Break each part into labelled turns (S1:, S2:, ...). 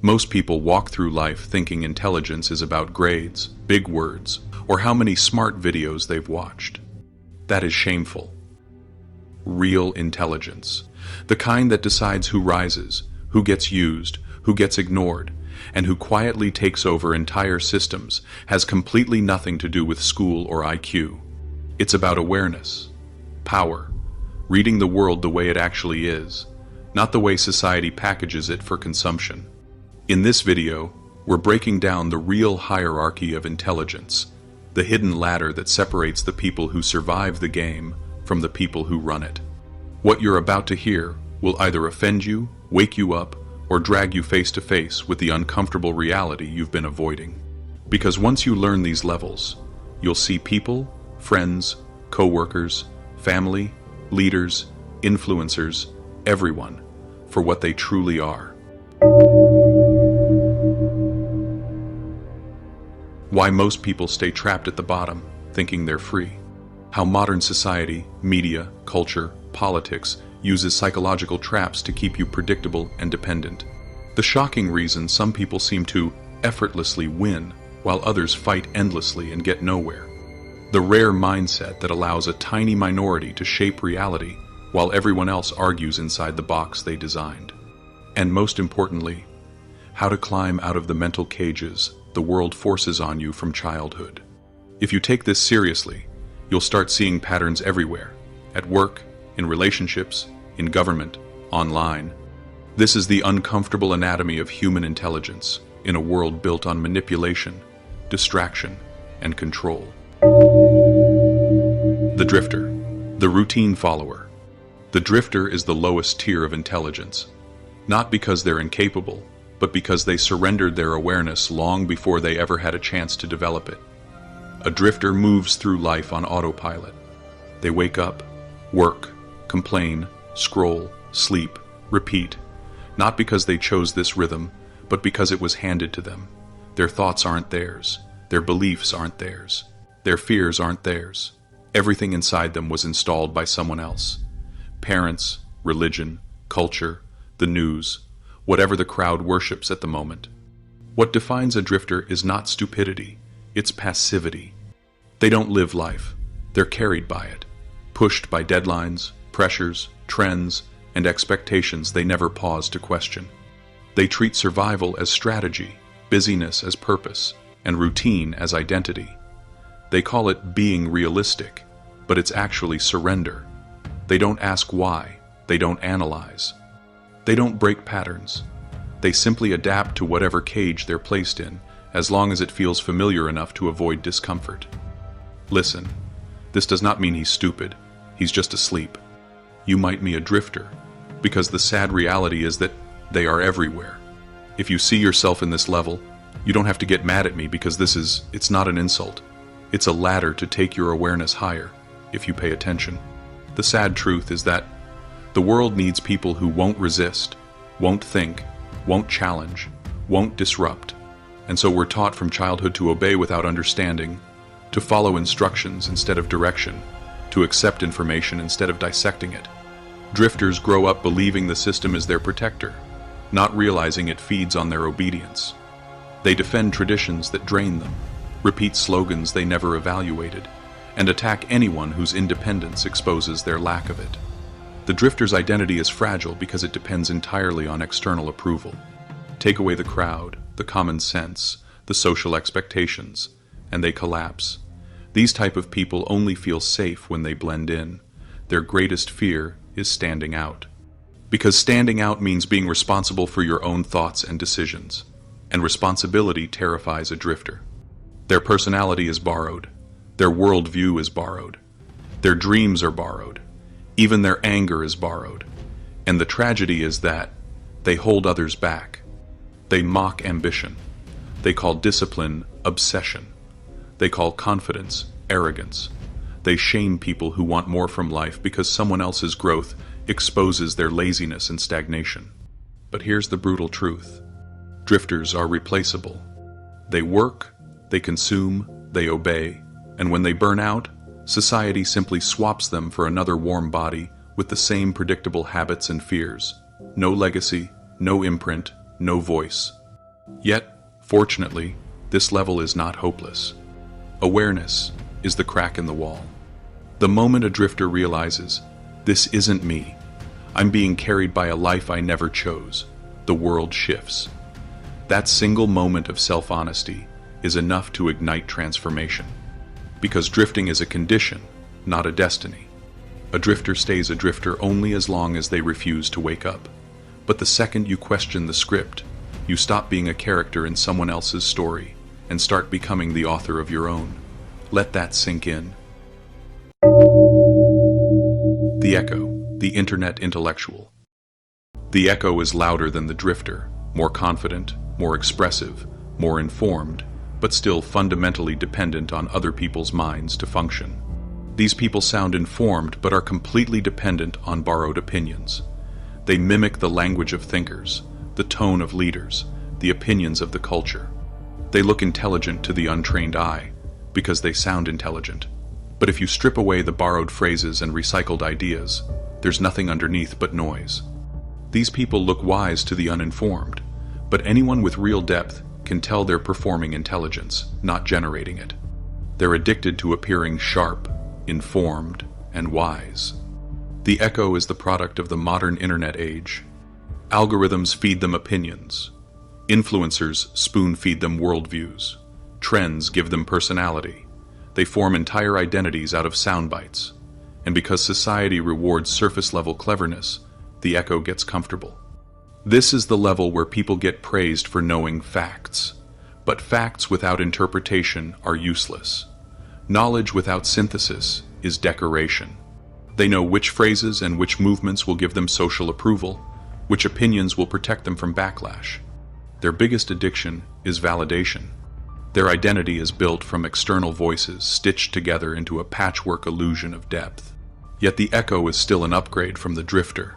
S1: Most people walk through life thinking intelligence is about grades, big words, or how many smart videos they've watched. That is shameful. Real intelligence, the kind that decides who rises, who gets used, who gets ignored, and who quietly takes over entire systems, has completely nothing to do with school or IQ. It's about awareness, power, reading the world the way it actually is, not the way society packages it for consumption. In this video, we're breaking down the real hierarchy of intelligence, the hidden ladder that separates the people who survive the game from the people who run it. What you're about to hear will either offend you, wake you up, or drag you face to face with the uncomfortable reality you've been avoiding. Because once you learn these levels, you'll see people, friends, coworkers, family, leaders, influencers, everyone, for what they truly are. Why most people stay trapped at the bottom, thinking they're free. How modern society, media, culture, politics uses psychological traps to keep you predictable and dependent. The shocking reason some people seem to effortlessly win, while others fight endlessly and get nowhere. The rare mindset that allows a tiny minority to shape reality, while everyone else argues inside the box they designed. And most importantly, how to climb out of the mental cages the world forces on you from childhood. If you take this seriously, you'll start seeing patterns everywhere, at work, in relationships, in government, online. This is the uncomfortable anatomy of human intelligence in a world built on manipulation, distraction, and control. The drifter, the routine follower. The drifter is the lowest tier of intelligence, not because they're incapable, but because they surrendered their awareness long before they ever had a chance to develop it. A drifter moves through life on autopilot. They wake up, work, complain, scroll, sleep, repeat, not because they chose this rhythm, but because it was handed to them. Their thoughts aren't theirs. Their beliefs aren't theirs. Their fears aren't theirs. Everything inside them was installed by someone else. Parents, religion, culture, the news, whatever the crowd worships at the moment. What defines a drifter is not stupidity, it's passivity. They don't live life, they're carried by it, pushed by deadlines, pressures, trends, and expectations they never pause to question. They treat survival as strategy, busyness as purpose, and routine as identity. They call it being realistic, but it's actually surrender. They don't ask why, they don't analyze. They don't break patterns. They simply adapt to whatever cage they're placed in, as long as it feels familiar enough to avoid discomfort. Listen, this does not mean he's stupid. He's just asleep. You might be a drifter, because the sad reality is that they are everywhere. If you see yourself in this level, you don't have to get mad at me because it's not an insult. It's a ladder to take your awareness higher, if you pay attention. The sad truth is that the world needs people who won't resist, won't think, won't challenge, won't disrupt. And so we're taught from childhood to obey without understanding, to follow instructions instead of direction, to accept information instead of dissecting it. Drifters grow up believing the system is their protector, not realizing it feeds on their obedience. They defend traditions that drain them, repeat slogans they never evaluated, and attack anyone whose independence exposes their lack of it. The drifter's identity is fragile because it depends entirely on external approval. Take away the crowd, the common sense, the social expectations, and they collapse. These type of people only feel safe when they blend in. Their greatest fear is standing out. Because standing out means being responsible for your own thoughts and decisions, and responsibility terrifies a drifter. Their personality is borrowed. Their worldview is borrowed. Their dreams are borrowed. Even their anger is borrowed. And the tragedy is that they hold others back. They mock ambition. They call discipline obsession. They call confidence arrogance. They shame people who want more from life because someone else's growth exposes their laziness and stagnation. But here's the brutal truth. Drifters are replaceable. They work, they consume, they obey, and when they burn out, society simply swaps them for another warm body with the same predictable habits and fears. No legacy, no imprint, no voice. Yet, fortunately, this level is not hopeless. Awareness is the crack in the wall. The moment a drifter realizes, this isn't me, I'm being carried by a life I never chose, the world shifts. That single moment of self-honesty is enough to ignite transformation. Because drifting is a condition, not a destiny. A drifter stays a drifter only as long as they refuse to wake up. But the second you question the script, you stop being a character in someone else's story and start becoming the author of your own. Let that sink in. The echo, the internet intellectual. The echo is louder than the drifter, more confident, more expressive, more informed, but still fundamentally dependent on other people's minds to function. These people sound informed but are completely dependent on borrowed opinions. They mimic the language of thinkers, the tone of leaders, the opinions of the culture. They look intelligent to the untrained eye because they sound intelligent. But if you strip away the borrowed phrases and recycled ideas, there's nothing underneath but noise. These people look wise to the uninformed, but anyone with real depth can tell they're performing intelligence, not generating it. They're addicted to appearing sharp, informed, and wise. The echo is the product of the modern internet age. Algorithms feed them opinions. Influencers spoon-feed them worldviews. Trends give them personality. They form entire identities out of sound bites. And because society rewards surface-level cleverness, the echo gets comfortable. This is the level where people get praised for knowing facts. But facts without interpretation are useless. Knowledge without synthesis is decoration. They know which phrases and which movements will give them social approval, which opinions will protect them from backlash. Their biggest addiction is validation. Their identity is built from external voices stitched together into a patchwork illusion of depth. Yet the echo is still an upgrade from the drifter.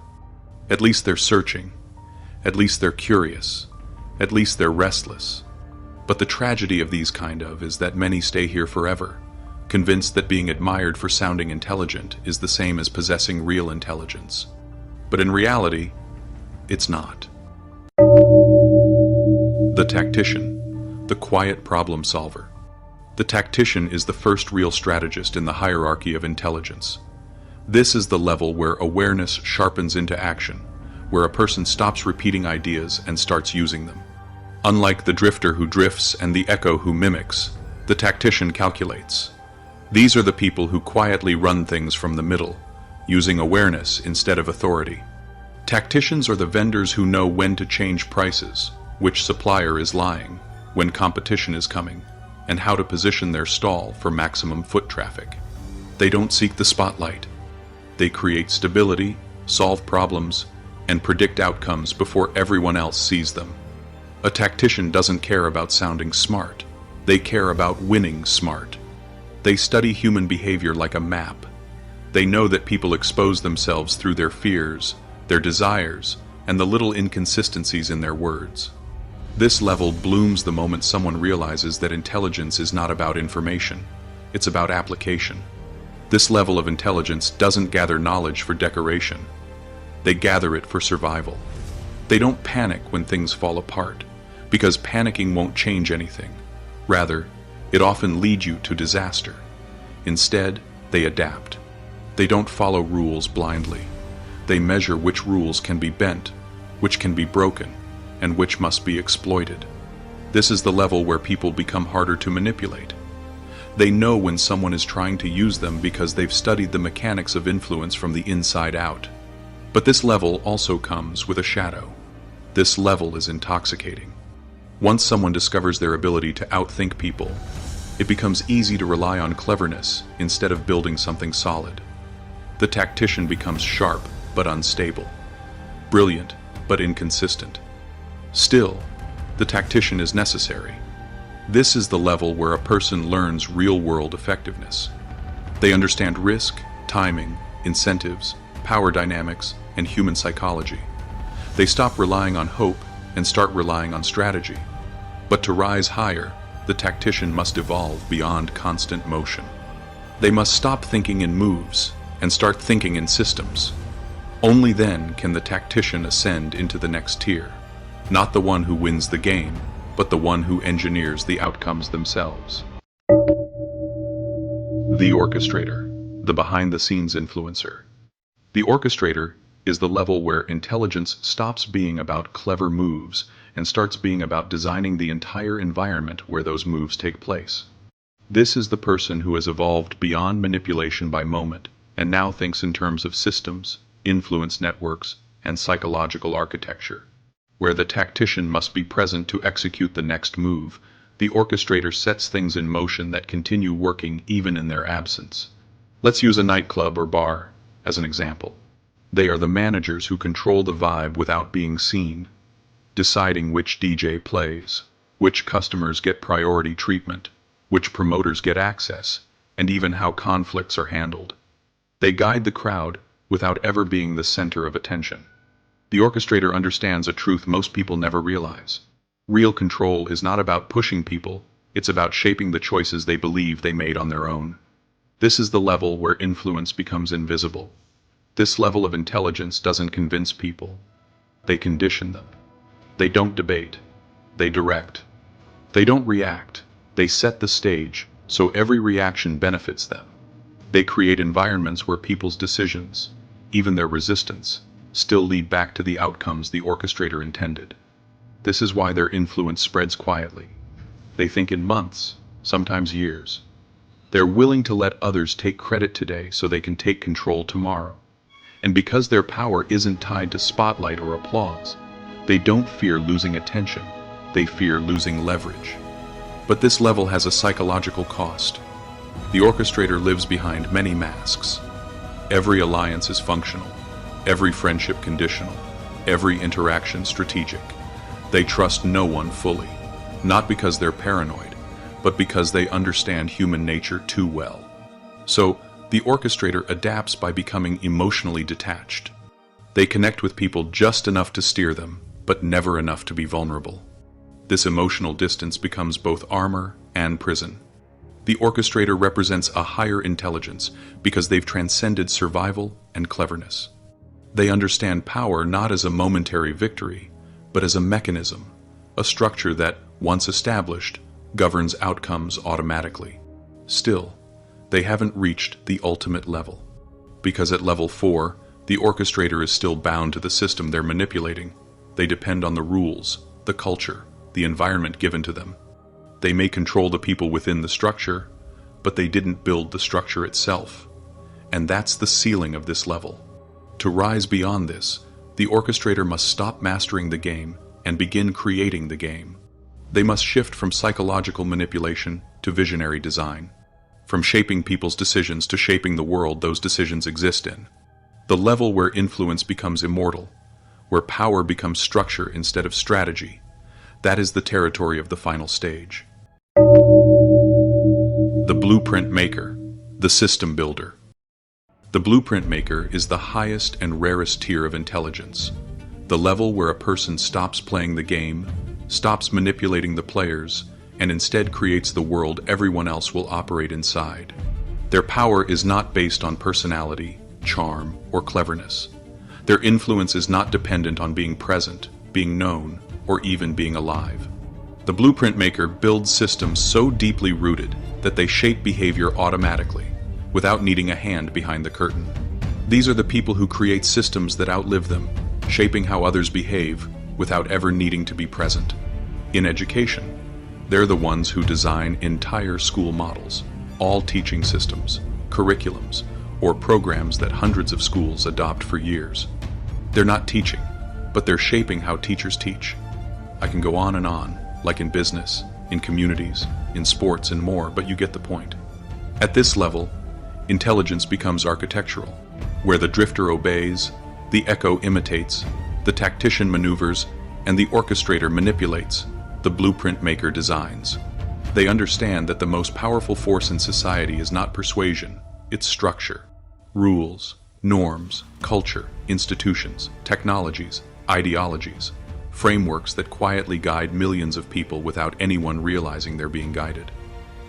S1: At least they're searching. At least they're curious. At least they're restless. But the tragedy of these is that many stay here forever, convinced that being admired for sounding intelligent is the same as possessing real intelligence. But in reality, it's not. The tactician, the quiet problem solver. The tactician is the first real strategist in the hierarchy of intelligence. This is the level where awareness sharpens into action, where a person stops repeating ideas and starts using them. Unlike the drifter who drifts and the echo who mimics, the tactician calculates. These are the people who quietly run things from the middle, using awareness instead of authority. Tacticians are the vendors who know when to change prices, which supplier is lying, when competition is coming, and how to position their stall for maximum foot traffic. They don't seek the spotlight. They create stability, solve problems, and predict outcomes before everyone else sees them. A tactician doesn't care about sounding smart. They care about winning smart. They study human behavior like a map. They know that people expose themselves through their fears, their desires, and the little inconsistencies in their words. This level blooms the moment someone realizes that intelligence is not about information, it's about application. This level of intelligence doesn't gather knowledge for decoration. They gather it for survival. They don't panic when things fall apart, because panicking won't change anything. Rather, it often leads you to disaster. Instead, they adapt. They don't follow rules blindly. They measure which rules can be bent, which can be broken, and which must be exploited. This is the level where people become harder to manipulate. They know when someone is trying to use them because they've studied the mechanics of influence from the inside out. But this level also comes with a shadow. This level is intoxicating. Once someone discovers their ability to outthink people, it becomes easy to rely on cleverness instead of building something solid. The tactician becomes sharp but unstable, brilliant but inconsistent. Still, the tactician is necessary. This is the level where a person learns real-world effectiveness. They understand risk, timing, incentives, power dynamics, and human psychology. They stop relying on hope and start relying on strategy. But to rise higher, the tactician must evolve beyond constant motion. They must stop thinking in moves and start thinking in systems. Only then can the tactician ascend into the next tier, not the one who wins the game, but the one who engineers the outcomes themselves. The orchestrator, the behind-the-scenes influencer. The orchestrator is the level where intelligence stops being about clever moves and starts being about designing the entire environment where those moves take place. This is the person who has evolved beyond manipulation by moment and now thinks in terms of systems, influence networks, and psychological architecture. Where the tactician must be present to execute the next move, the orchestrator sets things in motion that continue working even in their absence. Let's use a nightclub or bar as an example. They are the managers who control the vibe without being seen, deciding which DJ plays, which customers get priority treatment, which promoters get access, and even how conflicts are handled. They guide the crowd without ever being the center of attention. The orchestrator understands a truth most people never realize. Real control is not about pushing people, it's about shaping the choices they believe they made on their own. This is the level where influence becomes invisible. This level of intelligence doesn't convince people. They condition them. They don't debate. They direct. They don't react. They set the stage, so every reaction benefits them. They create environments where people's decisions, even their resistance, still lead back to the outcomes the orchestrator intended. This is why their influence spreads quietly. They think in months, sometimes years. They're willing to let others take credit today so they can take control tomorrow. And because their power isn't tied to spotlight or applause, they don't fear losing attention, they fear losing leverage. But this level has a psychological cost. The orchestrator lives behind many masks. Every alliance is functional, every friendship conditional, every interaction strategic. They trust no one fully, not because they're paranoid, but because they understand human nature too well. So, the orchestrator adapts by becoming emotionally detached. They connect with people just enough to steer them, but never enough to be vulnerable. This emotional distance becomes both armor and prison. The orchestrator represents a higher intelligence because they've transcended survival and cleverness. They understand power not as a momentary victory, but as a mechanism, a structure that, once established, governs outcomes automatically. Still, they haven't reached the ultimate level. Because at level 4, the orchestrator is still bound to the system they're manipulating. They depend on the rules, the culture, the environment given to them. They may control the people within the structure, but they didn't build the structure itself. And that's the ceiling of this level. To rise beyond this, the orchestrator must stop mastering the game and begin creating the game. They must shift from psychological manipulation to visionary design, from shaping people's decisions to shaping the world those decisions exist in. The level where influence becomes immortal, where power becomes structure instead of strategy, that is the territory of the final stage. The blueprint maker, the system builder. The blueprint maker is the highest and rarest tier of intelligence, the level where a person stops playing the game, stops manipulating the players, and instead creates the world everyone else will operate inside. Their power is not based on personality, charm, or cleverness. Their influence is not dependent on being present, being known, or even being alive. The blueprint maker builds systems so deeply rooted that they shape behavior automatically, without needing a hand behind the curtain. These are the people who create systems that outlive them, shaping how others behave without ever needing to be present. In education, they're the ones who design entire school models, all teaching systems, curriculums, or programs that hundreds of schools adopt for years. They're not teaching, but they're shaping how teachers teach. I can go on and on, like in business, in communities, in sports, and more, but you get the point. At this level, intelligence becomes architectural, where the drifter obeys, the echo imitates, the tactician maneuvers, and the orchestrator manipulates, the blueprint maker designs. They understand that the most powerful force in society is not persuasion, it's structure. Rules, norms, culture, institutions, technologies, ideologies, frameworks that quietly guide millions of people without anyone realizing they're being guided.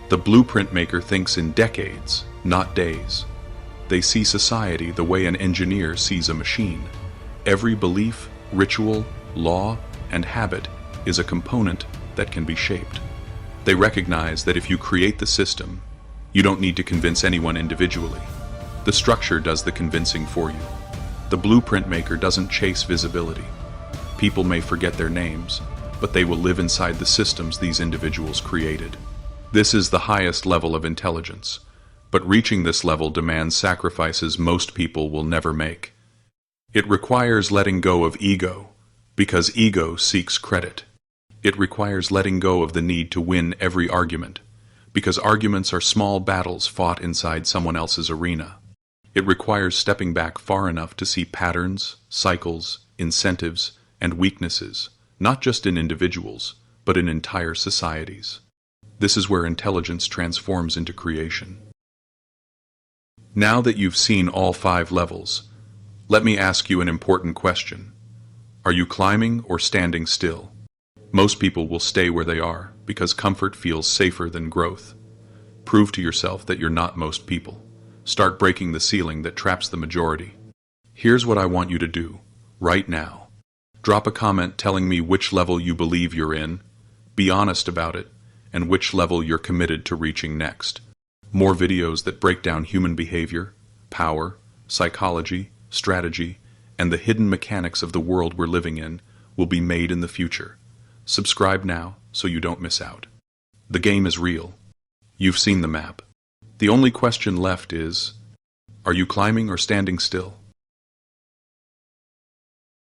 S1: The blueprint maker thinks in decades, not days. They see society the way an engineer sees a machine. Every belief, ritual, law, and habit is a component, that can be shaped. They recognize that if you create the system, you don't need to convince anyone individually. The structure does the convincing for you. The blueprint maker doesn't chase visibility. People may forget their names, but they will live inside the systems these individuals created. This is the highest level of intelligence, but reaching this level demands sacrifices most people will never make. It requires letting go of ego, because ego seeks credit. It requires letting go of the need to win every argument, because arguments are small battles fought inside someone else's arena. It requires stepping back far enough to see patterns, cycles, incentives, and weaknesses, not just in individuals, but in entire societies. This is where intelligence transforms into creation. Now that you've seen all 5 levels, let me ask you an important question. Are you climbing or standing still? Most people will stay where they are because comfort feels safer than growth. Prove to yourself that you're not most people. Start breaking the ceiling that traps the majority. Here's what I want you to do, right now. Drop a comment telling me which level you believe you're in, be honest about it, and which level you're committed to reaching next. More videos that break down human behavior, power, psychology, strategy, and the hidden mechanics of the world we're living in will be made in the future. Subscribe now so you don't miss out. The game is real. You've seen the map. The only question left is, are you climbing or standing still?